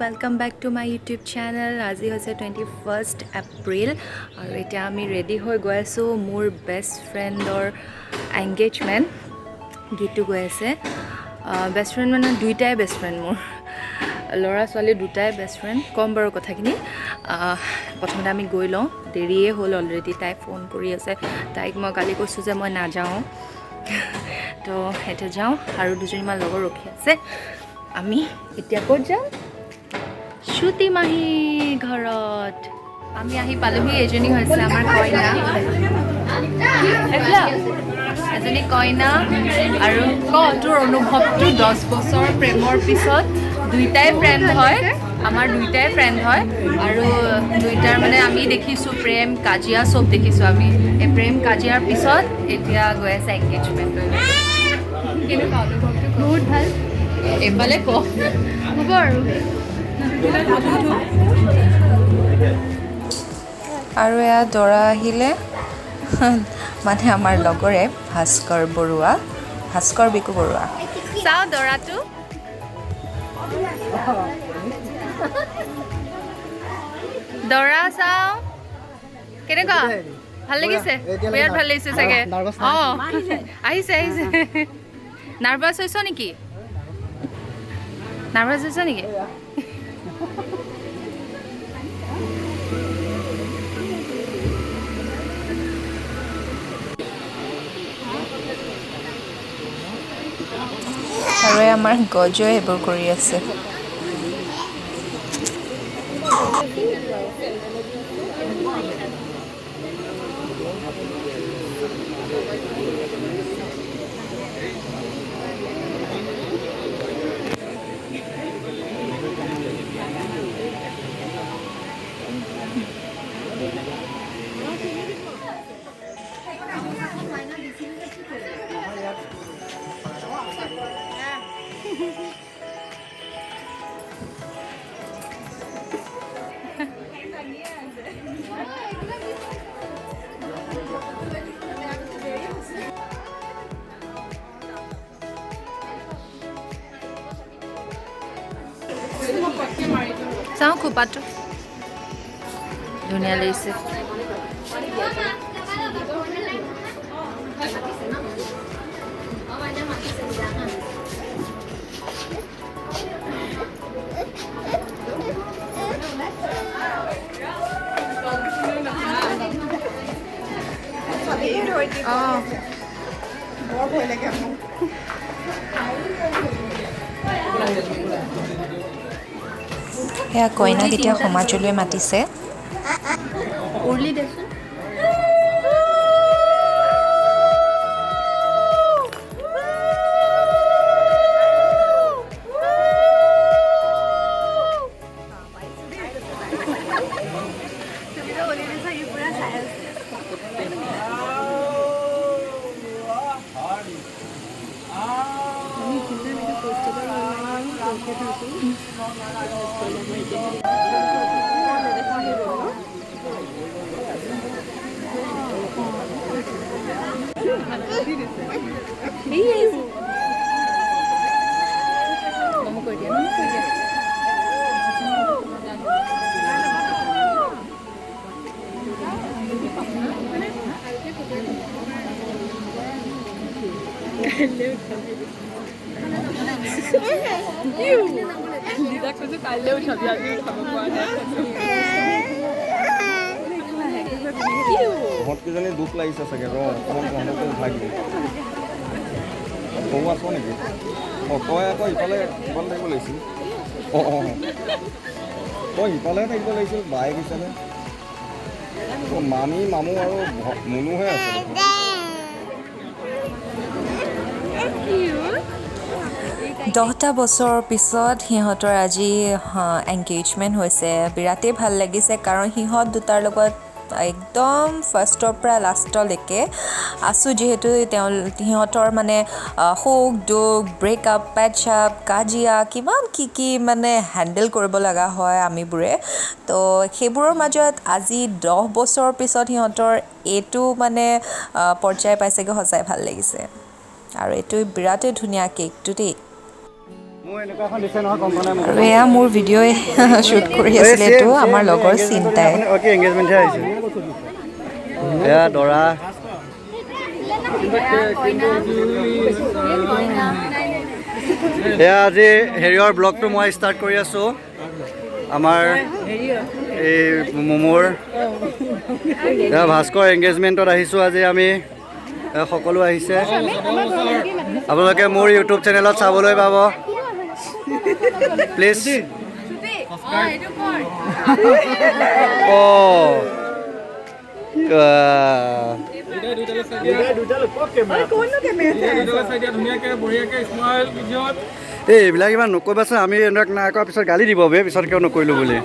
Welcome back to my YouTube channel आज है 21 April और इतना आम रेडी हो गई आसो मोर बेस्ट फ्रेंडर एंगेजमेंट गीत गई आसे बेस्ट फ्रेंड मैं दुईटाई बेस्ट फ्रेंड मोर लड़ा छोৱালী दुटाई बेस्ट फ्रेंड कम बार कथाखिनि प्रथमते आम गई लওঁ देरिए हल अलरेडी ताई फोन कर ताइक मैं काली कैसो जे मैं नाजाओ तो इतना जाऊँ और दुजनीमान लगर रखी आसे आमी इतना कत जाम श्रुति माही घरत आमी आही पालोही एजनी होइसे आमार कइना एजनी कइना और क तोर अनुभवটো 10 बছर प्रेমৰ পিছত দুইটাই फ्रेंड হয় आमार दुईटाई फ्रेंड है और दुईटार माने आमी देखिसु प्रेम काजिया सब देखिसु आमी ए प्रेम काजियार पिছত एतिया गय आसे एंगेजमेंट केनेका अनुभवটো बहुत ভাল एफाले क হ'ব আৰু এয়া দৰা আহিলে মানে আমাৰ লগৰে ভাস্কৰ বৰুৱা ভাস্কৰ বিকু বৰুৱা চাও দৰাটো দৰা চাও কেনেকা ভাল লাগিছে বিৰাট ভাল লাগিছে চাগে অঁ আহিছে আহিছে নাৰ্ভাছ হৈছ নেকি নাৰ্ভাছ হৈছ নেকি আৰু আমাৰ গজয়ে এইবোৰ কৰি আছে চাওঁ খোপাটো ধুনীয়া লাগিছে অঁ বৰ ভয় লাগে মোক এয়া কইনাক এতিয়া সমাজলৈ মাতিছে উৰলি দেচোন কিজনী দুখ লাগিছে চাগে ৰ অকণমান কমকৈ উঠাই দিবি সৰু আছ নেকি অঁ তই আকৌ ইফালে সিফালে থাকিব লাগিছিল অঁ অঁ তই সিফালেহে থাকিব লাগিছিল বায়ে গৈছেনে মামী মামু আৰু মুনুহে আছে 10টা বছৰৰ পিছত সিহঁতৰ আজি এংগেজমেণ্ট হৈছে বিৰাটেই ভাল লাগিছে কাৰণ সিহঁত দুটাৰ লগত একদম ফাৰ্ষ্টৰ পৰা লাষ্টলৈকে আছোঁ যিহেতু সিহঁতৰ মানে সুখ দুখ ব্ৰেকআপ পেটছআপ কাজিয়া কিমান কি মানে হেণ্ডেল কৰিব লগা হয় আমিবোৰে তো সেইবোৰৰ মাজত আজি 10 বছৰৰ পিছত সিহঁতৰ এইটো মানে পৰ্যায় পাইছেগৈ সঁচাই ভাল লাগিছে আৰু এইটো বিৰাটেই ধুনীয়া কেকটো দেই মোৰ এনেকুৱা এখন দিছে নহয় কম্পনা মোক আৰু এয়া মোৰ ভিডিঅ'ই শ্বুট কৰি আছিলে এইটো আমাৰ লগৰ চিন্তাই অ'কে এংগেজমেণ্টহে আহিছে এয়া দৰা এয়া আজি হেৰিয়ৰ ব্লগটো মই ষ্টাৰ্ট কৰি আছোঁ আমাৰ এই মোৰ ভাস্কৰ এংগেজমেণ্টত আহিছোঁ আজি আমি সকলো আহিছে আপোনালোকে মোৰ ইউটিউব চেনেলত চাবলৈ পাব প্লিজ এই এইবিলাক ইমান নকৰিবাচোন আমি এনেকুৱা নাই কৰা পিছত গালি দিব বে পিছত কিয় নকৰিলোঁ বুলি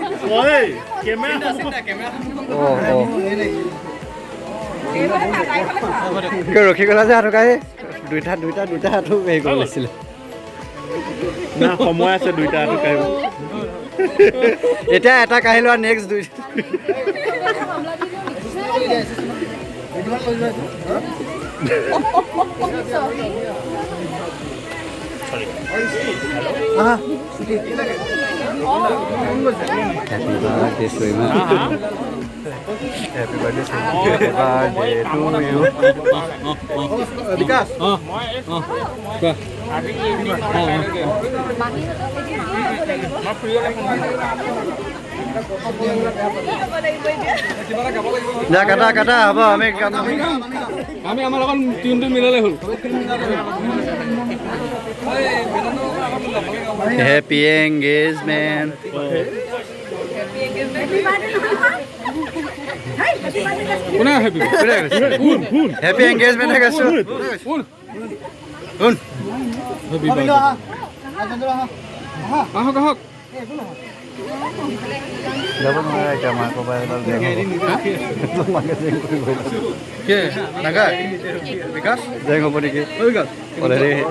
কিয় ৰখি গ'লা যে হাতকাই দুইটা হাতো হেৰি কৰি লৈছিলে সময় আছে দুইটা হাতো কাঢ়িব এতিয়া এটা কাঢ়ি লোৱা নেক্সট দুই Happy birthday, Swima. Happy birthday, Swima. Happy birthday to you. Vikas. Ya kata apa? Kami amal akan tiun milale hul. Happy engagement. Happy engagement hai kasu. Ahok. Dapat mana ikan makau bayar Naga, Vikas, jangan kau pergi.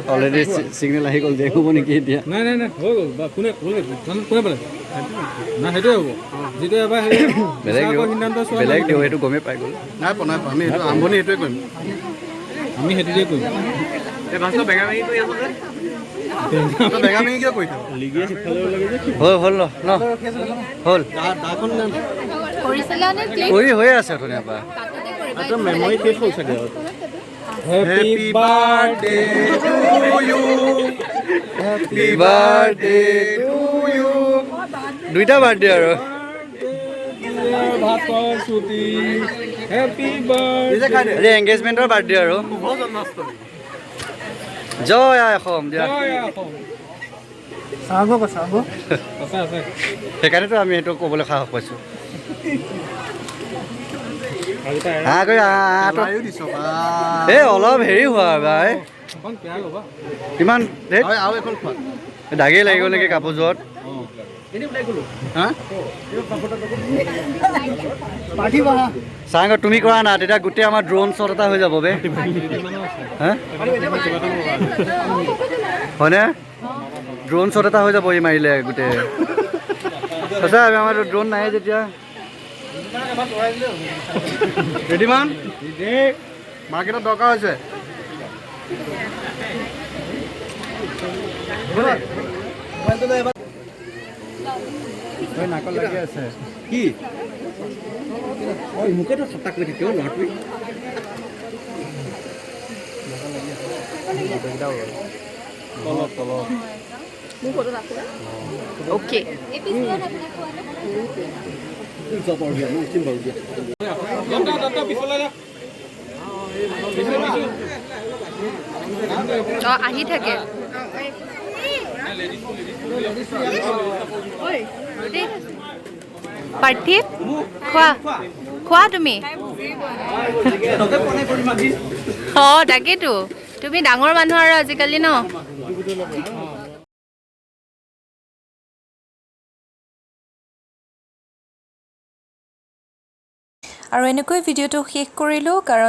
Already signal lagi kau jangan kau pergi dia. Nah, oh, punya boleh. Nah, itu apa? Jadi apa? Belak dia itu kami pakai gol. Nah, kami itu ambon itu kami. Kami itu dia kami. Bhaskar bengal itu ya betul? Bengal ini kita koi. Ligi sih kalau lagi je. Hol no. Hol. Hoy আছে তো না আটা memory শেষ হ'ল চাগে Happy birthday to you Happy birthday to you দুইটা birthday আৰু ভাস্কৰ শ্ৰুতি Happy birthday আজি এংগেজমেন্টৰ বাৰ্থডে আৰু জয় অসম দিয়া সাগো আছে সেইকাৰণেতো আমি এইটো ক'বলৈ সাহস পাইছোঁ অলপ হেৰি হোৱা ভাই কিমান দাগেই লাগিব নেকি কাপোৰযোৰত চাং তুমি কৰা না তেতিয়া গোটেই আমাৰ ড্ৰোন শ্বট এটা হৈ যাব বে হয়নে ড্ৰোন শ্বট এটা হৈ যাব ই মাৰিলে গোটেই সঁচা আমাৰ ড্ৰোন নাই যেতিয়া ৰেডিমান মাৰ্কেটত দৰকাৰ হৈছে নাকত লাগি আছে কি মোকেতো ঠাট্টা কৰি থাকিব ল'ৰাটোৱে Okay. আহি থাকে পাৰ্থী খোৱা তুমি তাকেতো তুমি ডাঙৰ মানুহ আৰু আজিকালি ন আৰু এনেকৈ ভিডিঅ'টো শেষ কৰিলোঁ কাৰণ